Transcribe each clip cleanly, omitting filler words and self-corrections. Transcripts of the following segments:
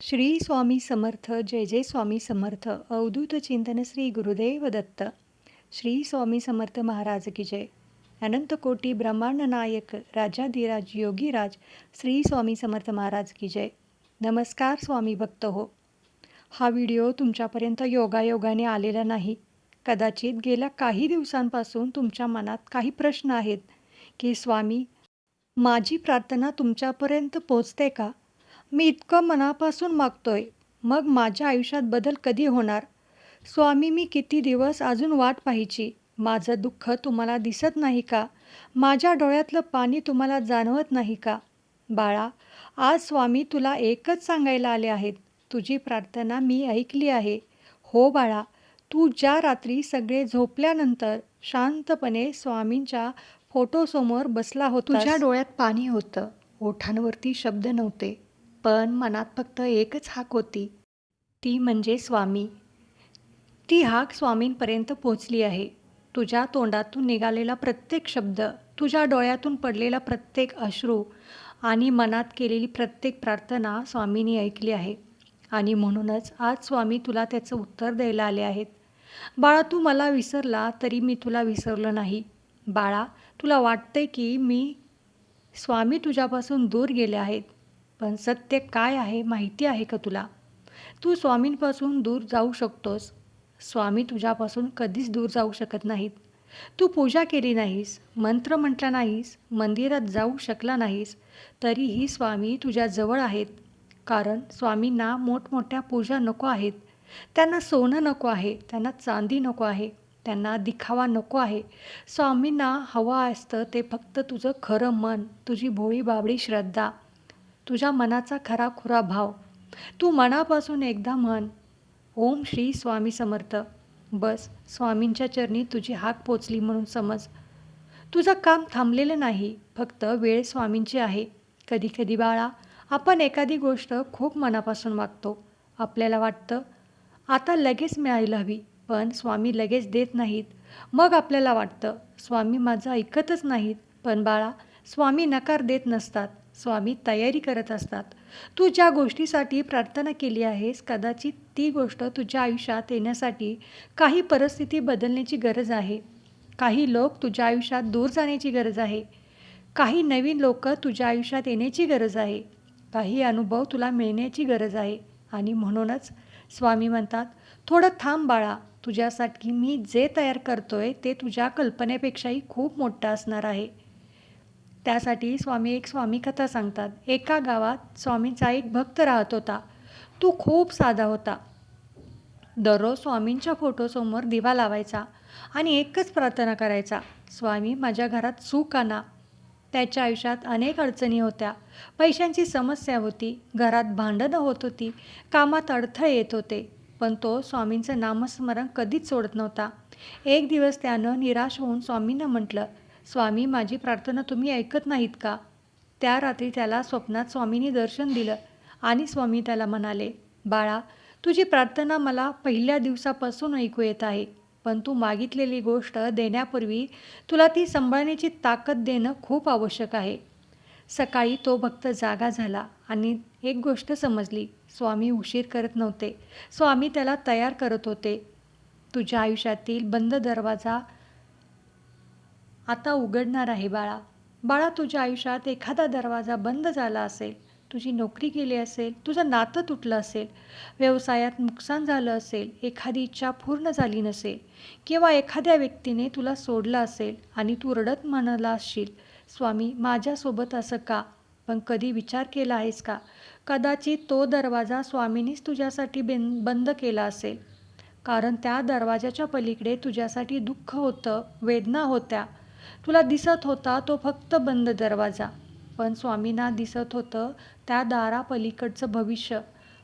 श्री स्वामी समर्थ जय जय स्वामी समर्थ अवधूत चिंतन श्री गुरुदेव दत्त. श्री स्वामी समर्थ महाराज की जय. अनंत कोटी ब्रह्मांड नायक राजाधिराज योगीराज श्री स्वामी समर्थ महाराज की जय. नमस्कार स्वामी भक्त हो. हा व्हिडिओ तुमच्यापर्यंत योगायोगाने आलेला नाही. कदाचित गेल्या काही दिवसांपासून तुमच्या मनात काही प्रश्न आहेत की स्वामी, माझी प्रार्थना तुमच्यापर्यंत पोचते का? मी इतकं मनापासून मागतोय, मग माझ्या आयुष्यात बदल कधी होणार? स्वामी, मी किती दिवस अजून वाट पाहायची? माझं दुःख तुम्हाला दिसत नाही का? माझ्या डोळ्यातलं पाणी तुम्हाला जाणवत नाही का? बाळा, आज स्वामी तुला एकच सांगायला आले आहेत. तुझी प्रार्थना मी ऐकली आहे. हो बाळा, तू ज्या रात्री सगळे झोपल्यानंतर शांतपणे स्वामींच्या फोटोसमोर बसला होतास, तुझ्या डोळ्यात पाणी होतं, ओठांवरती शब्द नव्हते, पण मनात फक्त एकच हाक होती, ती म्हणजे स्वामी. ती हाक स्वामींपर्यंत पोचली आहे. तुझ्या तोंडातून निघालेला प्रत्येक शब्द, तुझ्या डोळ्यातून पडलेला प्रत्येक अश्रू आणि मनात केलेली प्रत्येक प्रार्थना स्वामींनी ऐकली आहे. आणि म्हणूनच आज स्वामी तुला त्याचं उत्तर द्यायला आले आहेत. बाळा, तू मला विसरला तरी मी तुला विसरलो नाही. बाळा, तुला वाटते की मी स्वामी तुझ्यापासून दूर गेले आहेत, पण सत्य काय आहे माहिती आहे का तुला? तू स्वामींपासून दूर जाऊ शकतोस. स्वामी तुझ्यापासून कधीच दूर जाऊ शकत नाहीत. तू पूजा केली नाहीस, मंत्र म्हटला नाहीस, मंदिरात जाऊ शकला नाहीस, तरीही स्वामी तुझ्याजवळ आहेत. कारण स्वामींना मोठमोठ्या पूजा नको आहेत. त्यांना सोनं नको आहे, त्यांना चांदी नको आहे, त्यांना दिखावा नको आहे. स्वामींना हवं असतं ते फक्त तुझं खरं मन, तुझी भोळी बाबडी श्रद्धा, तुझ्या मनाचा खराखुरा भाव. तू मनापासून एकदा म्हण, ओम श्री स्वामी समर्थ. बस, स्वामींच्या चरणी तुझी हाक पोचली म्हणून समज. तुझं काम थांबलेलं नाही, फक्त वेळ स्वामींची आहे. कधी कधी बाळा, आपण एखादी गोष्ट खूप मनापासून मागतो. आपल्याला वाटतं आता लगेच मिळायला हवी, पण स्वामी लगेच देत नाहीत. मग आपल्याला वाटतं स्वामी माझं ऐकतच नाहीत. पण बाळा, स्वामी नकार देत नसतात, स्वामी तयारी करत असतात. तू ज्या गोष्टीसाठी प्रार्थना केली आहेस, कदाचित ती गोष्ट तुझ्या आयुष्यात येण्यासाठी काही परिस्थिती बदलण्याची गरज आहे. काही लोक तुझ्या आयुष्यात दूर जाण्याची गरज आहे. काही नवीन लोक तुझ्या आयुष्यात येण्याची गरज आहे. काही अनुभव तुला मिळण्याची गरज आहे. आणि म्हणूनच स्वामी म्हणतात, थोडं थांब बाळा, तुझ्यासाठी मी जे तयार करतोय ते तुझ्या कल्पनेपेक्षाही खूप मोठं असणार आहे. त्यासाठी स्वामी एक स्वामी कथा सांगतात. एका गावात स्वामींचा एक भक्त राहत होता. तो खूप साधा होता. दररोज स्वामींच्या फोटोसमोर दिवा लावायचा आणि एकच प्रार्थना करायचा, स्वामी माझ्या घरात सुख आणा. त्याच्या आयुष्यात अनेक अडचणी होत्या. पैशांची समस्या होती, घरात भांडणं होत होती, कामात अडथळे येत होते. पण तो स्वामींचं नामस्मरण कधीच सोडत नव्हता. एक दिवस त्यानं निराश होऊन स्वामींना म्हटलं, स्वामी माझी प्रार्थना तुम्ही ऐकत नाहीत का? त्या रात्री त्याला स्वप्नात स्वामींनी दर्शन दिलं आणि स्वामी त्याला म्हणाले, बाळा, तुझी प्रार्थना मला पहिल्या दिवसापासून ऐकू येत आहे, पण तू मागितलेली गोष्ट देण्यापूर्वी तुला ती सांभाळण्याची ताकद देणं खूप आवश्यक आहे. सकाळी तो भक्त जागा झाला आणि एक गोष्ट समजली, स्वामी उशीर करत नव्हते, स्वामी त्याला तयार करत होते. तुझ्या आयुष्यातील बंद दरवाजा आता उघडणार आहे बाळा. बाळा, तुझ्या आयुष्यात एखादा दरवाजा बंद झाला असेल, तुझी नोकरी गेली असेल, तुझं नातं तुटलं असेल, व्यवसायात नुकसान झालं असेल, एखादी इच्छा पूर्ण झाली नसेल, किंवा एखाद्या व्यक्तीने तुला सोडलं असेल आणि तू रडत म्हणाला असशील, स्वामी माझ्यासोबत असं का? पण कधी विचार केला आहेस का, कदाचित तो दरवाजा स्वामींनीच तुझ्यासाठी बंद केला असेल. कारण त्या दरवाजाच्या पलीकडे तुझ्यासाठी दुःख होतं, वेदना होत्या. तुला दिसत होता तो फक्त बंद दरवाजा, पण स्वामींना दिसत होतं त्या दारापलीकडचं भविष्य.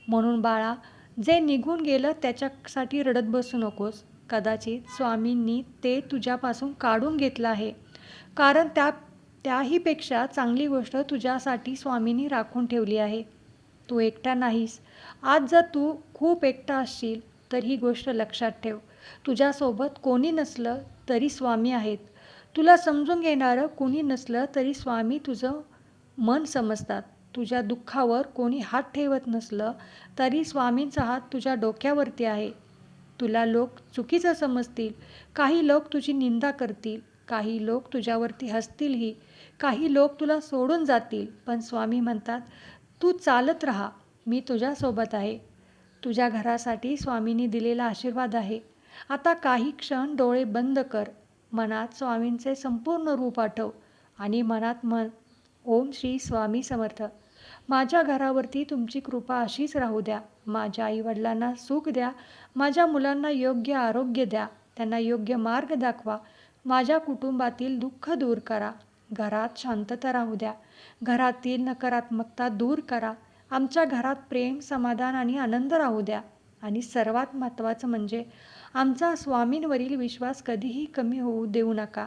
म्हणून बाळा, जे निघून गेलं त्याच्यासाठी रडत बसू नकोस. कदाचित स्वामींनी ते तुझ्यापासून काढून घेतलं आहे, कारण त्याहीपेक्षा चांगली गोष्ट तुझ्यासाठी स्वामींनी राखून ठेवली आहे. तू एकटा नाहीस. आज जर तू खूप एकटा असशील तर ही गोष्ट लक्षात ठेव, तुझ्यासोबत कोणी नसलं तरी स्वामी आहेत. तुला समजून घेणारं कोणी नसलं तरी स्वामी तुझं मन समजतात. तुझ्या दुःखावर कोणी हात ठेवत नसलं तरी स्वामींचा हात तुझ्या डोक्यावरती आहे. तुला लोक चुकीचं समजतील, काही लोक तुझी निंदा करतील, काही लोक तुझ्यावरती हसतीलही, काही लोक तुला सोडून जातील, पण स्वामी म्हणतात तू चालत राहा, मी तुझ्यासोबत आहे. तुझ्या घरासाठी स्वामींनी दिलेला आशीर्वाद आहे. आता काही क्षण डोळे बंद कर, मनात स्वामींचे संपूर्ण रूप आठव आणि मनात म्हण, ओम श्री स्वामी समर्थ. माझ्या घरावरती तुमची कृपा अशीच राहू द्या. माझ्या आईवडिलांना सुख द्या. माझ्या मुलांना योग्य आरोग्य द्या. त्यांना योग्य मार्ग दाखवा. माझ्या कुटुंबातील दुःख दूर करा. घरात शांतता राहू द्या. घरातील नकारात्मकता दूर करा. आमच्या घरात प्रेम, समाधान आणि आनंद राहू द्या. आणि सर्वात महत्त्वाचं म्हणजे आमचा स्वामींवरील विश्वास कधीही कमी होऊ देऊ नका.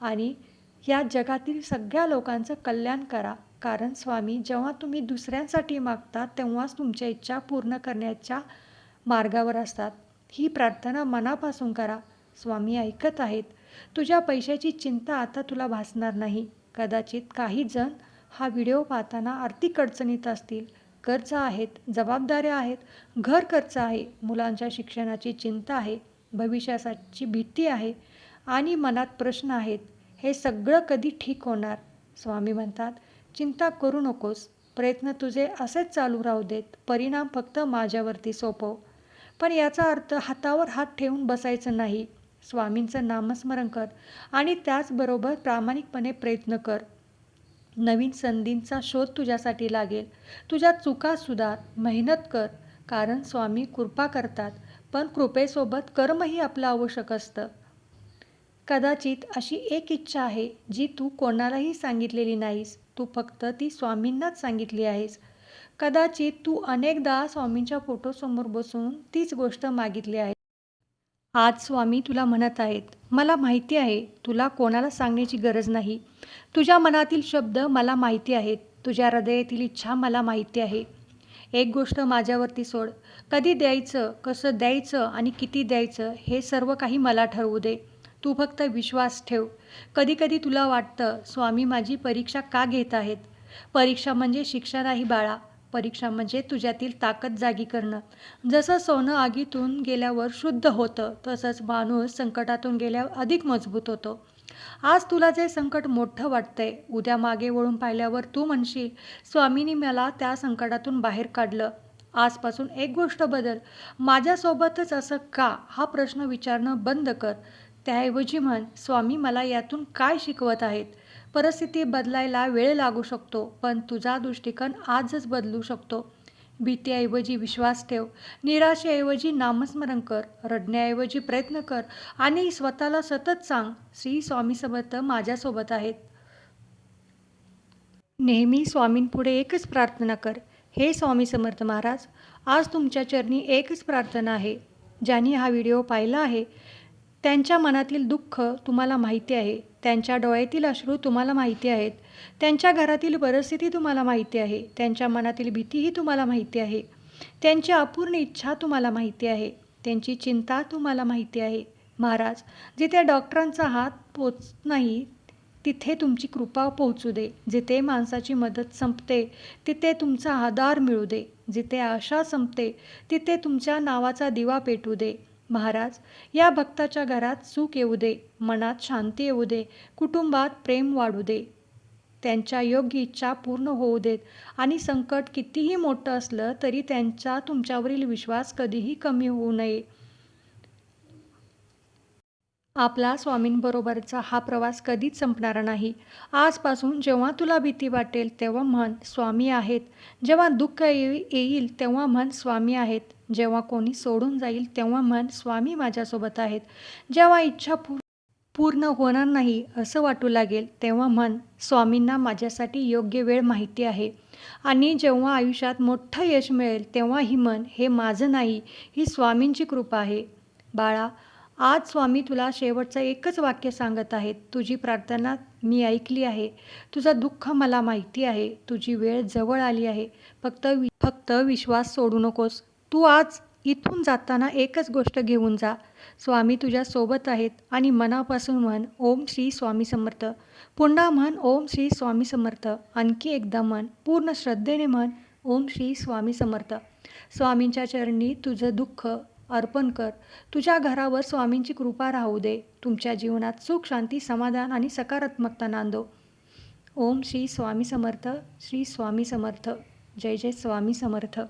आणि या जगातील सगळ्या लोकांचं कल्याण करा. कारण स्वामी, जेव्हा तुम्ही दुसऱ्यांसाठी मागता तेव्हाच तुमच्या इच्छा पूर्ण करण्याच्या मार्गावर असतात. ही प्रार्थना मनापासून करा. स्वामी ऐकत आहेत. तुझ्या पैशाची चिंता आता तुला भासणार नाही. कदाचित काही जण हा व्हिडिओ पाहताना आर्थिक अडचणीत असतील. कर्ज आहेत, जबाबदाऱ्या आहेत, घर खर्च आहे, मुलांच्या शिक्षणाची चिंता आहे, भविष्याची भीती आहे आणि मनात प्रश्न आहेत. हे सगळं कधी ठीक होणार? स्वामी म्हणतात, चिंता करू नकोस. प्रयत्न तुझे असेच चालू राहू देत. परिणाम फक्त माझ्यावरती सोपव. पण याचा अर्थ हातावर हात ठेवून बसायचं नाही. स्वामींचं नामस्मरण कर आणि त्याचबरोबर प्रामाणिकपणे प्रयत्न कर. नवीन संधींचा शोध तुझ्यासाठी लागेल. तुझ्या चुका सुधार, मेहनत कर. कारण स्वामी कृपा करतात, पण कृपेसोबत कर्मही आपलं आवश्यक असतं. कदाचित अशी एक इच्छा आहे जी तू कोणालाही सांगितलेली नाहीस. तू फक्त ती स्वामींनाच सांगितली आहेस. कदाचित तू अनेकदा स्वामींच्या फोटोसमोर बसून तीच गोष्ट मागितली आहे. आज स्वामी तुला म्हणत आहेत, मला माहिती आहे तुला कोणाला सांगण्याची गरज नाही. तुझ्या मनातील शब्द मला माहिती आहेत. तुझ्या हृदयातील इच्छा मला माहिती आहे. एक गोष्ट माझ्यावरती सोड. कधी द्यायचं, कसं द्यायचं आणि किती द्यायचं हे सर्व काही मला ठरवू दे. तू फक्त विश्वास ठेव. कधीकधी तुला वाटतं, स्वामी माझी परीक्षा का घेत आहेत? परीक्षा म्हणजे शिक्षा नाही बाळा. परीक्षा म्हणजे तुझ्यातील ताकद जागी करणं. जसं सोनं आगीतून गेल्यावर शुद्ध होतं, तसंच माणूस संकटातून गेल्यावर अधिक मजबूत होतो. आज तुला जे संकट मोठं वाटतंय, उद्या मागे वळून पाहिल्यावर तू म्हणशील, स्वामींनी मला त्या संकटातून बाहेर काढलं. आजपासून एक गोष्ट बदल. माझ्यासोबतच असं का? हा प्रश्न विचारणं बंद कर. त्याऐवजी म्हण, स्वामी मला यातून काय शिकवत आहेत? परिस्थिती बदलायला वेळ लागू शकतो, पण तुझा दृष्टिकोन आजच बदलू शकतो. भीतीऐवजी विश्वास ठेव. निराशेऐवजी नामस्मरण कर. रडण्याऐवजी प्रयत्न कर. आणि स्वतःला सतत सांग, श्री स्वामी समर्थ माझ्यासोबत आहेत. नेहमी स्वामींपुढे एकच प्रार्थना कर, हे स्वामी समर्थ महाराज, आज तुमच्या चरणी एकच प्रार्थना आहे. ज्यांनी हा व्हिडिओ पाहिला आहे त्यांच्या मनातील दुःख तुम्हाला माहिती आहे. त्यांच्या डोळ्यातील अश्रू तुम्हाला माहिती आहेत. त्यांच्या घरातील परिस्थिती तुम्हाला माहिती आहे. त्यांच्या मनातील भीतीही तुम्हाला माहिती आहे. त्यांची अपूर्ण इच्छा तुम्हाला माहिती आहे. त्यांची चिंता तुम्हाला माहिती आहे. महाराज, जिथे डॉक्टरांचा हात पोचत नाही तिथे तुमची कृपा पोहोचू दे. जिथे माणसाची मदत संपते तिथे तुमचा आधार मिळू दे. जिथे आशा संपते तिथे तुमच्या नावाचा दिवा पेटू दे. महाराज, या भक्ताच्या घरात सुख येऊ दे, मनात शांती येऊ दे, कुटुंबात प्रेम वाढू दे. त्यांच्या योग्य इच्छा पूर्ण होऊ देत आणि संकट कितीही मोठं असलं तरी त्यांचा तुमच्यावरील विश्वास कधीही कमी होऊ नये. आपला स्वामींबरोबरचा हा प्रवास कधीच संपणारा नाही. आजपासून जेव्हा तुला भीती वाटेल तेव्हा म्हण, स्वामी आहेत. जेव्हा दुःख येईल तेव्हा म्हण, स्वामी आहेत. जेव्हा कोणी सोडून जाईल तेव्हा म्हण, स्वामी माझ्यासोबत आहेत. जेव्हा इच्छा पूर्ण होणार नाही असं वाटू लागेल तेव्हा म्हण, स्वामींना माझ्यासाठी योग्य वेळ माहिती आहे. आणि जेव्हा आयुष्यात मोठं यश मिळेल तेव्हाही म्हण, हे माझं नाही, ही स्वामींची कृपा आहे. बाळा, आज स्वामी तुला शेवटचं एकच वाक्य सांगत आहेत, तुझी प्रार्थना मी ऐकली आहे. तुझं दुःख मला माहिती आहे. तुझी वेळ जवळ आली आहे. फक्त विश्वास सोडू नकोस. तू आज इथून जाताना एकच गोष्ट घेऊन जा. स्वामी तुझ्या सोबत आहेत आणि मनापासून म्हण ओम श्री स्वामी समर्थ. पुन्हा म्हण ओम श्री स्वामी समर्थ. आणखी एकदा म्हण. पूर्ण श्रद्धेने म्हण ओम श्री स्वामी समर्थ. स्वामींच्या चरणी तुझं दुःख अर्पण कर. तुझ्या घरावर स्वामींची कृपा राहू दे. तुमच्या जीवनात सुख, शांती, समाधान आणि सकारात्मकता नांदो. ओम श्री स्वामी समर्थ. श्री स्वामी समर्थ. जय जय स्वामी समर्थ.